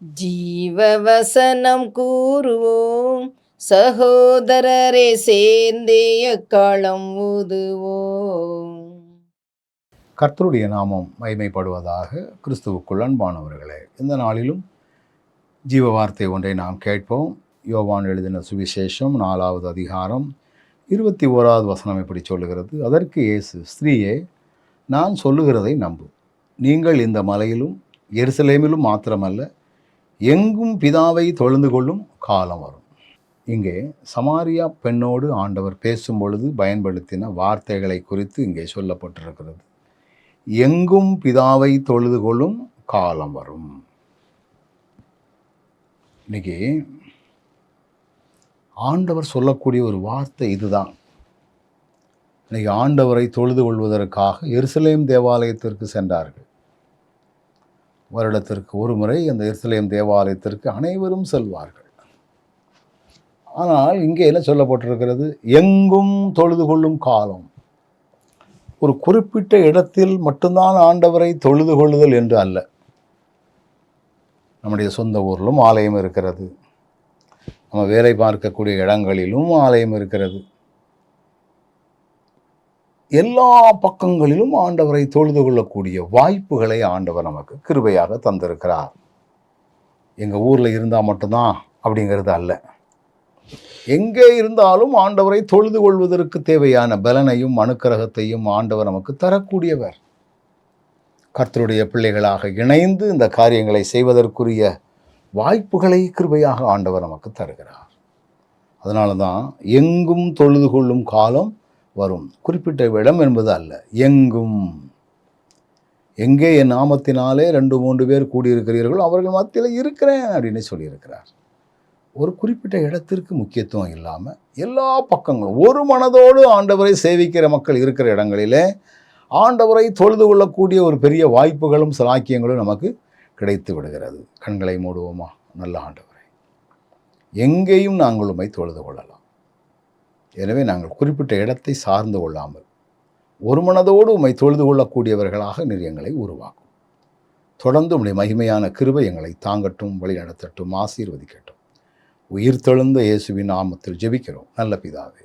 ஜீவவசனம் கூறுவோம், சகோதரரே சேர்ந்தே எக்காலம் ஊதுவோம். கர்த்தருடைய நாமம் மகிமைப்படுவதாக. கிறிஸ்துவுக்குள் அன்பானவர்களே, இந்த நாளிலும் ஜீவ வார்த்தை ஒன்றை நாம் கேட்போம். யோவான் எழுதின சுவிசேஷம் 4வது அதிகாரம் 21வது வசனம் இப்படி சொல்லுகிறது. அதற்கு இயேசு, ஸ்திரீயே, நான் சொல்லுகிறதை நம்பு. நீங்கள் இந்த மலையிலும் எருசலேமிலும் மாத்திரமல்ல, எங்கும் பிதாவை தொழுது கொள்ளும் காலம் வரும். இங்கே சமாரியா பெண்ணோடு ஆண்டவர் பேசும் பொழுது பயன்படுத்தின வார்த்தைகளை குறித்து இங்கே சொல்லப்பட்டிருக்கிறது. எங்கும் பிதாவை தொழுது கொள்ளும் காலம் வரும். இன்னைக்கு ஆண்டவர் சொல்லக்கூடிய ஒரு வார்த்தை இதுதான். இன்னைக்கு ஆண்டவரை தொழுது கொள்வதற்காக எருசலேம் தேவாலயத்திற்கு சென்றார்கள். வருடத்திற்கு ஒரு முறை அந்த எருசலேம் தேவாலயத்திற்கு அனைவரும் செல்வார்கள். ஆனால் இங்கே என்ன சொல்லப்பட்டிருக்கிறது? எங்கும் தொழுது கொள்ளும் காலம். ஒரு குறிப்பிட்ட இடத்தில் மட்டும்தான் ஆண்டவரை தொழுது கொள்ளுதல் என்று அல்ல. நம்முடைய சொந்த ஊரிலும் ஆலயம் இருக்கிறது, நம்ம வேலை பார்க்கக்கூடிய இடங்களிலும் ஆலயம் இருக்கிறது. எல்லா பக்கங்களிலும் ஆண்டவரை தொழுது கொள்ளக்கூடிய வாய்ப்புகளை ஆண்டவர் நமக்கு கிருபையாக தந்திருக்கிறார். எங்கள் ஊரில் இருந்தால் மட்டும்தான் அப்படிங்கிறது அல்ல. எங்கே இருந்தாலும் ஆண்டவரை தொழுது கொள்வதற்கு தேவையான பலனையும் அனுக்கிரகத்தையும் ஆண்டவர் நமக்கு தரக்கூடியவர். கர்த்தருடைய பிள்ளைகளாக இணைந்து இந்த காரியங்களை செய்வதற்குரிய வாய்ப்புகளை கிருபையாக ஆண்டவர் நமக்கு தருகிறார். அதனால தான் எங்கும் தொழுது கொள்ளும் காலம் வரும். குறிப்பிட்ட இடம் என்பது அல்ல, எங்கும். எங்கே என் நாமத்தினாலே 2-3 பேர் கூடியிருக்கிறீர்களோ அவர்கள் மத்தியில் இருக்கிறேன் அப்படின்னு சொல்லியிருக்கிறார். ஒரு குறிப்பிட்ட இடத்திற்கு முக்கியத்துவம் இல்லாமல் எல்லா பக்கங்களும் ஒரு மனதோடு ஆண்டவரை சேவிக்கிற மக்கள் இருக்கிற இடங்களிலே ஆண்டவரை தொழுது கொள்ளக்கூடிய ஒரு பெரிய வாய்ப்புகளும் சலாக்கியங்களும் நமக்கு கிடைத்து விடுகிறது. கண்களை மூடுவோமா? நல்ல ஆண்டவரை, எங்கேயும் நாங்கள் உம்மை தொழுது கொள்ளலாம். எனவே நாங்கள் குறிப்பிட்ட இடத்தை சார்ந்து கொள்ளாமல் ஒரு மனதோடு உம்மை தொழுது கொள்ளக்கூடியவர்களாக நீர் எங்களை உருவாக்கும். தொடர்ந்து உம்முடைய மகிமையான கிருபை எங்களை தாங்கட்டும், வழி நடத்தட்டும், ஆசீர்வதிக்கட்டும். உயிர் தெழுந்த இயேசுவின் நாமத்தில் ஜெபிக்கிறோம் நல்ல பிதாவே.